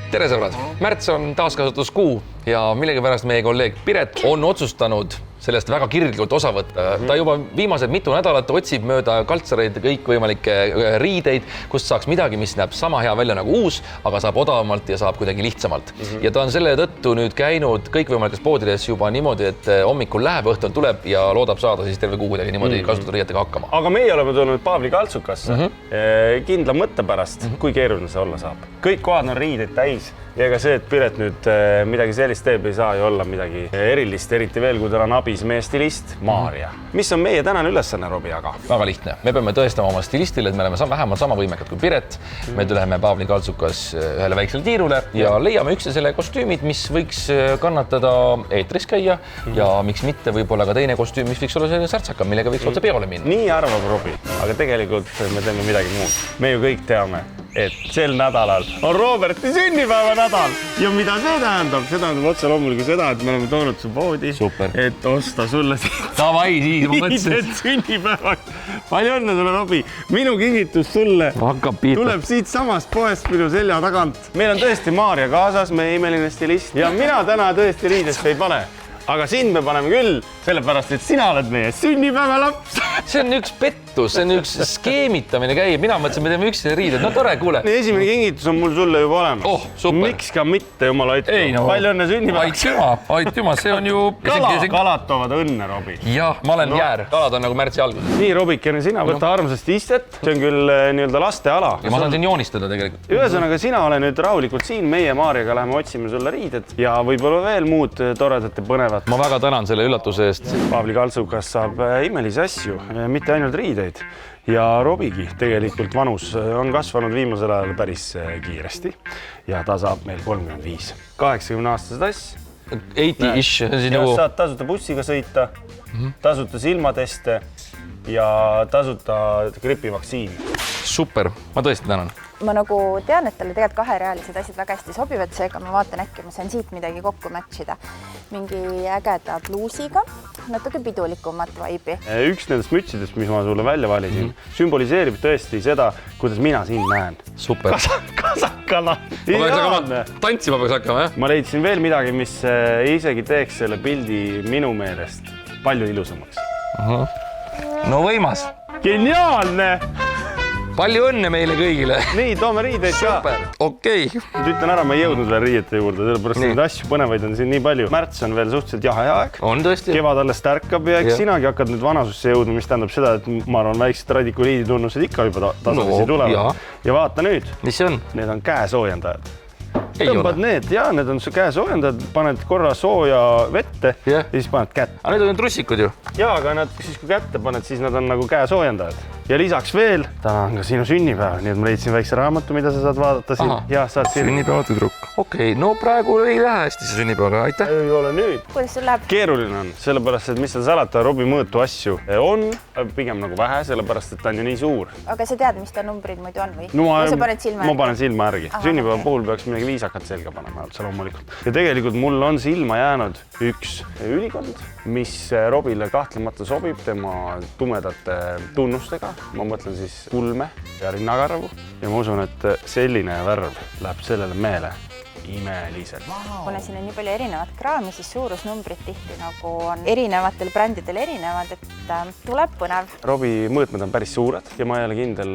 Tere sõbrad! Märts on taaskasutuskuu ja millegipärast meie kolleeg Piret on otsustanud sellest väga kirglikult osa võtta. Ta juba viimased mitu nädalat otsib mööda kaltsareid kõikvõimalikke riideid, kust saaks midagi, mis näeb sama hea välja nagu uus, aga saab odavamalt ja saab kuidagi lihtsamalt. Ja ta on selle tõttu nüüd käinud kõikvõimalikes poodides juba niimoodi, et hommikul läheb, õhtul tuleb ja loodab saada siis terve kuu kuidagi niimoodi kasutada riietega hakkama. Aga meie oleme tulnud Paavli Kaltsukasse kindla mõtte pärast, kui keeruline see olla saab. Kõik kohad on riideid täis. Ja ega see, et Piret nüüd midagi sellist teeb, ei saa ju olla midagi erilist, eriti veel, kui tal on abis meie stilist Maarja. Mis on meie tänane ülesanne, Robi, aga? Väga lihtne. Me peame tõestama oma stilistile, et me oleme vähemalt sama võimekad kui Piret. Me tuleme Paavli Kaltsukas ühele väiksele tiirule ja leiame üksteisele kostüümid, mis võiks kannatada eetris käia ja miks mitte võib-olla ka teine kostüüm, mis võiks olla selline särtsakam, millega võiks otse peole minna. Nii arvab Robi, aga tegelikult me teeme midagi muud. Me ju kõik teame, et sel nädalal on Roberti sünnipäeva nädal ja mida see tähendab? See tähendab otse loomulikult seda, et me oleme toonud su poodi, et osta sulle Davai, siis ma mõtlesin. Sünnipäevaks. Palju õnne sulle, Robi. Minu kingitus sulle tuleb siit samast poest minu selja tagant. Meil on tõesti Maarja kaasas, meie imeline stilist ja mina täna tõesti riidest ei pane. Aga sind me paneme küll, sellepärast, et sina oled meie sünnipäevalaps. See on üks pettus, see on üks skeemitamine käib. Mina mõtlesin, me teeme üksteise riided. No tore, kuule. Esimene kingitus on mul sulle juba olemas. Oh, super. Miks ka mitte, jumala aitu. Palju õnne sünnipäevaks. Aitüma, see on ju... Kalad toovad õnne, Robi. Jah, ma olen jäär. Kalad on nagu märtsi alguses. Nii, Robikene, sina võta armsasti istet. See on küll nii-öelda lasteala. Ja ma saan siin joonistada tegelikult. Ühesõnaga, sina ole nüüd rahulikult siin. Meie Maarjaga läheme otsime sulle riided ja võib-olla veel muud toredate põnevat. Ma väga tänan selle üllatuse eest. Paavli Kaltsukas saab imelisi asju, mitte ainult riideid. Ja Robigi tegelikult vanus on kasvanud viimasel ajal päris kiiresti ja ta saab meil 35. 80-aastase tass. 80-ish. Saad tasuta bussiga sõita, tasuta silmateste ja tasuta gripivaktsiin. Super, ma tõesti tänan. Ma nagu tean, et talle tegelikult kaherealised asjad väga hästi sobivad, seega ma vaatan äkki, ma saan siit midagi kokku matchida. Mingi ägeda bluusiga, natuke pidulikumat vaibi. Üks nendest mütsidest, mis ma sulle välja valisin, sümboliseerib tõesti seda, kuidas mina siin näen. Super. Kasakana. Tantsima peaks hakkama, jah? Ma leidsin veel midagi, mis isegi teeks selle pildi minu meelest palju ilusamaks. No võimas. Geniaalne! Palju õnne meile kõigile. Nii, toome riideid ka. Super, okei. Nüüd ütlen ära, ma ei jõudnud veel riiete juurde, sellepärast neid asju põnevaid on siin nii palju. Märts on veel suhteliselt jahe aeg. On tõesti. Kevad alles tärkab ja eks sinagi hakkad nüüd vanasusse jõudma, mis tähendab seda, et ma arvan, väiksed radikuliidi tunnused ikka juba tasapisi tulevad. Ja vaata nüüd. Mis see on? Need on käesoojendajad. Tõmbad need ja need on käesoojendajad, paned korra sooja vette ja siis paned kätt. Aga need on trussikud ju. Jaa, aga nad siis kui kätte paned, siis nad on nagu käesoojendajad. Ja lisaks veel, täna on ka sinu sünnipäev, nii et ma leidsin väikse raamatu, mida sa saad vaadata siin. Ja saad siin. Sünnipäeva tüdruk. Okei, no praegu ei lähe hästi see sünnipäeva, aitäh. Ei ole nüüd. Kuidas sul läheb? Keeruline on, sellepärast, et mis ta salata Robi mõõtu asju on pigem nagu vähe, sellepärast, et ta on ju nii suur. Aga sa tead, mis ta numbrid muidu on või? No, ma panen silma järgi. Sünnipäeva puhul peaks midagi viisakat selga panema, loomulikult. Ja tegelikult mul on silma jäänud üks ülikond, mis Robile kahtlemata sobib tema tumedate tunnustega. Ma mõtlen siis kulme ja rinnakarvu ja ma usun, et selline värv läheb sellele meele imeliselt. Kuna siin on nii palju erinevat kraami, siis suurusnumbrid tihti nagu on erinevatel brändidel erinevad, et tuleb põnev. Robi mõõtmed on päris suured ja ma ei ole kindel,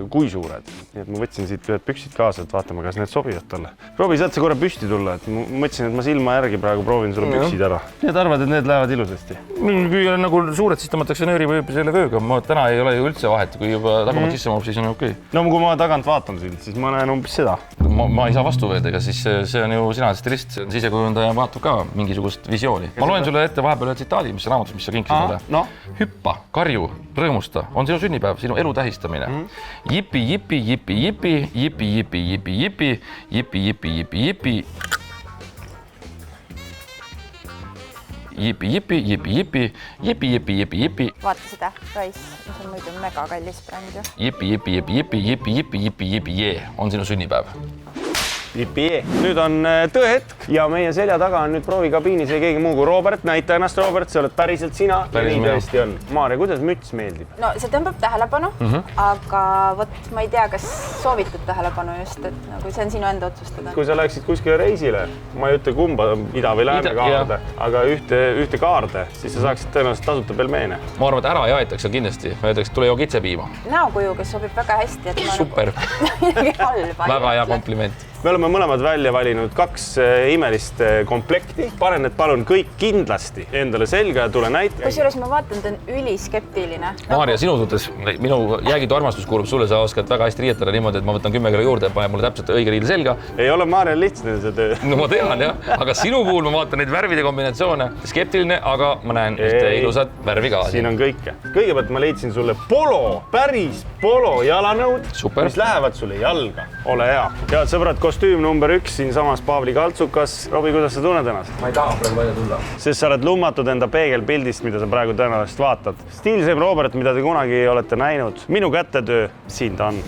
kui suured. Nii et ma võtsin siit ühed püksid kaasa, et vaatame, kas need sobivad talle. Robi, saad sa korra püsti tulla? Et ma mõtlesin, et ma silma järgi praegu proovin sulle püksid ära. Need arvad, et need lähevad ilusasti? Kui on nagu suured, siis tõmmatakse nööri või selle vööga. Täna ei ole ju üldse vahet, kui juba tagamad sisse mahub, siis on okei. No kui ma tagant vaatan sind, siis ma näen umbes seda. Ma ei saa vastu võeda, ega siis see on ju sina stilist, sisekujundaja vaatab ka mingisugust visiooni. Ma loen sulle ette vahepeal tsitaadi, mis raamatus, mis sa kinkisid mulle. No. Hüppa, karju, rõõmusta, on sinu sünnipäev, sinu elu tähistamine. Jipi, jipi, jipi, jipi, jipi, jipi, jipi, jipi, jipi, jipi, jipi, jipi. Jipi, jipi, jipi, jipi, jipi, jipi, jipi, jipi. Vaata seda, Rais, mis on muidu mega kallis bränd ju. Jipi, jipi, jipi, jipi, jipi, jipi, jipi, jipi, jee, on sinu sünnipäev. Nüüd on tõehetk ja meie selja taga on nüüd proovikabiinis ei keegi muu kui Robert. Näita ennast, Robert, see oled päriselt sina. Päris nii mina. tõesti on. Maarja, kuidas müts meeldib? no see tõmbab tähelepanu, aga vot ma ei tea, kas soovitud tähelepanu just, et nagu see on sinu enda otsustada. Kui sa läksid kuskile reisile, ma ei ütle kumba, ida või lääne kaarde, aga ühte kaarde, siis sa saaksid tõenäoliselt tasuta pelmeene. ma arvan, et ära jaetakse kindlasti. Ma ütleks, tule joo kitsepiima. Näokujuga sobib väga hästi, et ma Super. midagi halba. Väga hea kompliment. Me oleme mõlemad välja valinud 2 imelist komplekti. Panen need palun kõik kindlasti endale selga ja tule näita. Kusjuures ma vaatan, ta on üliskeptiline. Maarja, sinu suhtes, minu jäägitu armastus kuulub sulle, sa oskad väga hästi riietada niimoodi, et ma võtan 10 kilo juurde ja panen mulle täpselt õige riide selga. Ei ole Maarjal lihtsane see töö. No ma tean jah, aga sinu puhul ma vaatan neid värvide kombinatsioone. Skeptiline, aga ma näen ühte ilusat värvi ka. Siin on kõike. Kõigepealt ma leidsin sulle polo, päris polo jalanõud, Super. mis lähevad sulle jalga. Ole hea. Head sõbrad, kostüüm number 1 siinsamas Paavli Kaltsukas. Robi, kuidas sa tunned ennast? Ma ei taha praegu välja tulla. Sest sa oled lummatud enda peegelpildist, mida sa praegu tõenäoliselt vaatad. Stiilsem Robert, mida te kunagi olete näinud. Minu kätetöö, siin ta on.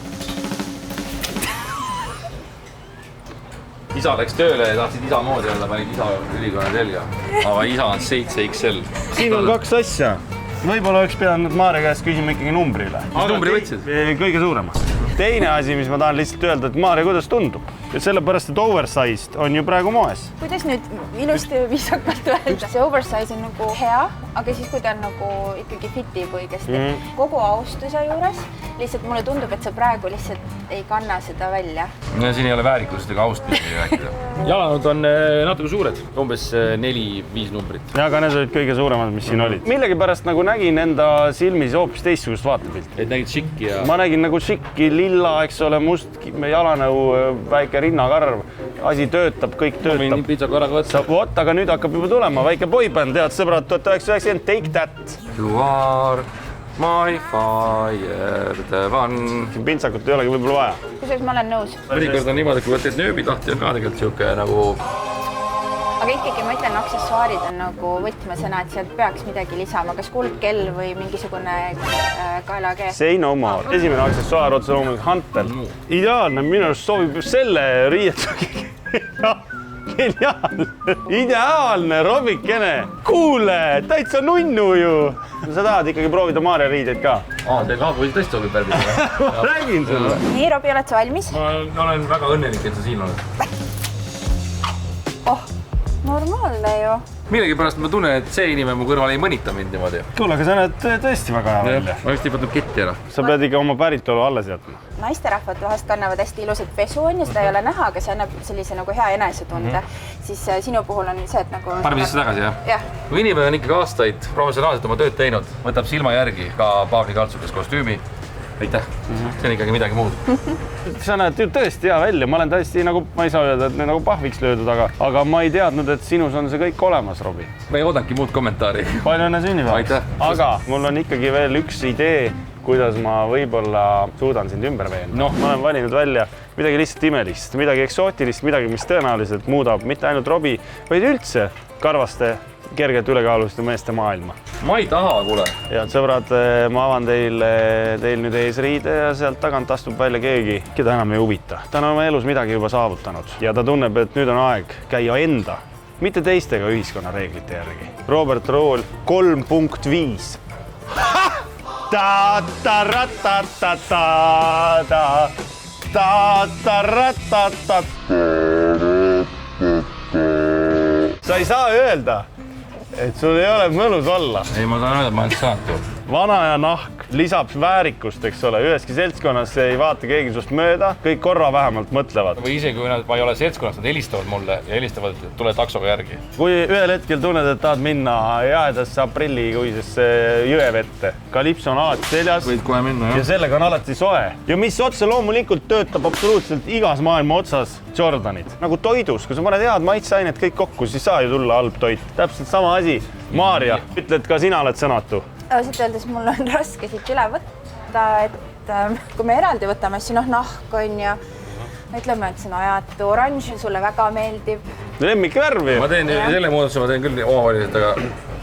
Isa läks tööle ja tahtsid isa moodi olla, panid isa ülikonna selga. Aga isa on 7XL. Siin on 2 asja. Võib-olla oleks pidanud Maarja käest küsima ikkagi numbrile. Mis numbri võtsid? Kõige suurema. Teine asi, mis ma tahan lihtsalt öelda, et Maarja, kuidas tundub? Sellepärast, et oversized on ju praegu moes. Kuidas nüüd ilusti viisakalt öelda? See oversize on nagu hea, aga siis kui ta on nagu ikkagi fitib õigesti. Kogu austuse juures lihtsalt mulle tundub, et sa praegu lihtsalt ei kanna seda välja. No siin ei ole väärikust ega austmist rääkida. Jalanud on natuke suured, umbes 4-5 numbrit. Ja aga need olid kõige suuremad, mis siin olid. Millegipärast nagu nägin enda silmis hoopis teistsugust vaatepilti. Et nägid šikki ja... Ma nägin nagu šikki, lilla, eks ole, must jalanõu, väike rinnakarv. Asi töötab, kõik Ma võin töötab. pitsa korraga võtta. Vot, aga nüüd hakkab juba tulema väike boyband, tead sõbrad, 1990, Take That. You are my fire, the one. Siin pintsakut ei olegi võib-olla vaja. Kusjuures ma olen nõus. Mõnikord on niimoodi, kui võtad nööbi tahti, on ka tegelikult siuke nagu... Aga ikkagi ma ütlen, aksessuaarid on nagu võtmesõna, et sealt peaks midagi lisama. Kas kuldkell või mingisugune kaelakee? Say no more. Esimene aksessuaar otse loomulikult Hunter. Ideaalne, minu arust sobib just selle riietusega. Geniaalne. Ideaalne, Robikene. Kuule, täitsa nunnu ju. Sa tahad ikkagi proovida Maarja riideid ka? Teil kaabuisi tõesti sobib värvidega. Ma räägin sulle. Nii, Robi, oled sa valmis? Ma olen väga õnnelik, et sa siin oled. Normaalne ju. Millegipärast ma tunnen, et see inimene mu kõrval ei mõnita mind niimoodi. Kuule, aga sa näed tõesti väga hea välja. Ma just ei võtnud ketti ära. Sa pead ikka oma päritolu alles jätma. Naisterahvad vahest kannavad hästi ilusat pesu on ja seda ei ole näha, aga see annab sellise nagu hea enesetunde. Siis sinu puhul on see, et nagu... Paneme sisse tagasi, jah? Jah. Kui inimene on ikkagi aastaid professionaalselt oma tööd teinud, võtab silma järgi ka Paavli Kaltsukas kostüümi. Aitäh. See on ikkagi midagi muud. Sa näed ju tõesti hea välja. Ma olen täiesti nagu, ma ei saa öelda, et nagu pahviks löödud, aga ma ei teadnud, et sinus on see kõik olemas, Robi. Ma ei oodanudki muud kommentaari. Palju õnne sünnipäevaks. Aitäh. Aga mul on ikkagi veel üks idee, kuidas ma võib-olla suudan sind ümber veenda. No. Ma olen valinud välja midagi lihtsalt imelist, midagi eksootilist, midagi, mis tõenäoliselt muudab mitte ainult Robi, vaid üldse karvaste, kergelt ülekaaluliste meeste maailma. Ma ei taha, kuule. Head sõbrad, ma avan teil nüüd eesriide ja sealt tagant astub välja keegi, keda enam ei huvita. Ta on oma elus midagi juba saavutanud ja ta tunneb, et nüüd on aeg käia enda, mitte teistega ühiskonna reeglite järgi. Robert Rool 3.5. Sa ei saa öelda, et sul ei ole mõnus olla. Ei, ma saan öelda, et ma olen saatu. Vana ja nahk lisab väärikust, eks ole. Üheski seltskonnas ei vaata keegi sust mööda. Kõik korra vähemalt mõtlevad. Või isegi, kui ma ei ole seltskonnas, nad helistavad mulle ja helistavad, et tule taksoga järgi. Kui ühel hetkel tunned, et tahad minna jahedasse aprillikuisesse jõevette, kalipso on alati seljas. Võid kohe minna, ja sellega on alati soe. Ja mis otse loomulikult töötab absoluutselt igas maailma otsas Jordanid. Nagu toidus, kui sa paned head maitseainet kõik kokku, siis saa ju tulla halb toit. Täpselt sama asi. Maarja, ütled ka sina oled sõnatu. Ausalt öeldes mul on raske siit üle võtta, et kui me eraldi võtame, siis nahk on ja ütleme, et see on ajatu. Oranž sulle väga meeldib. Lemmikvärvi. Ma teen selle muudatuse, ma teen küll omavaliselt, aga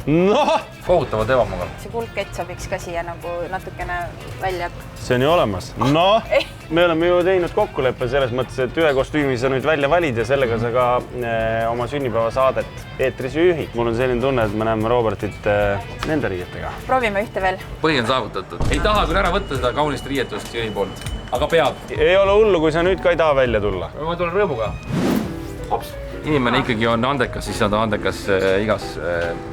noh, kohutavalt ebamugav. see kulkett sobiks ka siia nagu natukene välja. see on ju olemas. noh, me oleme ju teinud kokkuleppe selles mõttes, et ühe kostüümi sa nüüd välja valid ja sellega sa ka oma sünnipäevasaadet eetris juhid. Mul on selline tunne, et me näeme Robertit nende riietega. Proovime ühte veel. Põhi on saavutatud. Ei taha küll ära võtta seda kaunist riietust Jüri poolt, aga peab. Ei ole hullu, kui sa nüüd ka ei taha välja tulla. Ma tulen rõõmuga. Hops. Inimene ikkagi on andekas, siis on ta andekas igas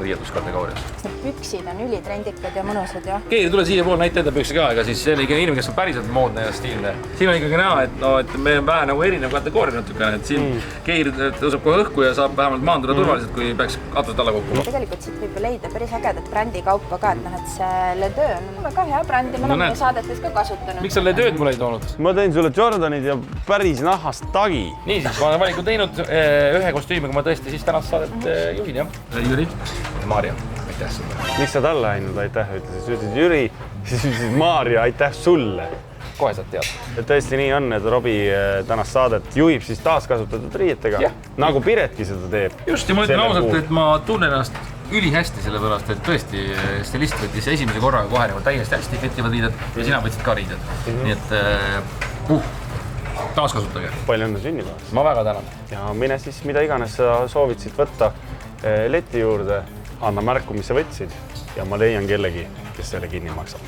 riietuskategoorias. Need püksid on ülitrendikad ja mõnusad ja. Keegi tule siia pool näita enda püksi ka, ega siis see on ikka inimene, kes on päriselt moodne ja stiilne. Siin on ikkagi näha, et me on vähe nagu erinev kategooria natukene, et siin Keir tõuseb kohe õhku ja saab vähemalt maanduda turvaliselt, kui peaks katused alla kukkuma. Tegelikult siit võib leida päris ägedat brändikaupa ka, et et see Le Deux on väga hea bränd ja me oleme saadetes ka kasutanud. Miks sa Le Deux'd mulle ei toonud? Ma tõin sulle Jordanid ja päris nahast tagi. Niisiis, ma olen valiku teinud ühe kostüümiga, ma tõesti siis tänast saadet juhin, jah. Jüri ja Maarja, aitäh sulle. Miks sa talle ainult aitäh ütlesid? Sa ütlesid Jüri, siis ütlesid Maarja, aitäh sulle. Kohe saad teada. Et tõesti nii on, et Robi tänast saadet juhib siis taaskasutatud riietega, nagu Piretki seda teeb. Just, ja ma ütlen ausalt, et ma tunnen ennast ülihästi, sellepärast, et tõesti stilist võttis esimese korraga kohe nagu täiesti hästi fittivad riided ja sina võtsid ka riided. Nii et taaskasutage. Palju õnne sünnipäevas. Ma väga tänan. Ja mine siis, mida iganes sa soovitsid võtta leti juurde, anna märku, mis sa võtsid ja ma leian kellegi, kes selle kinni maksab.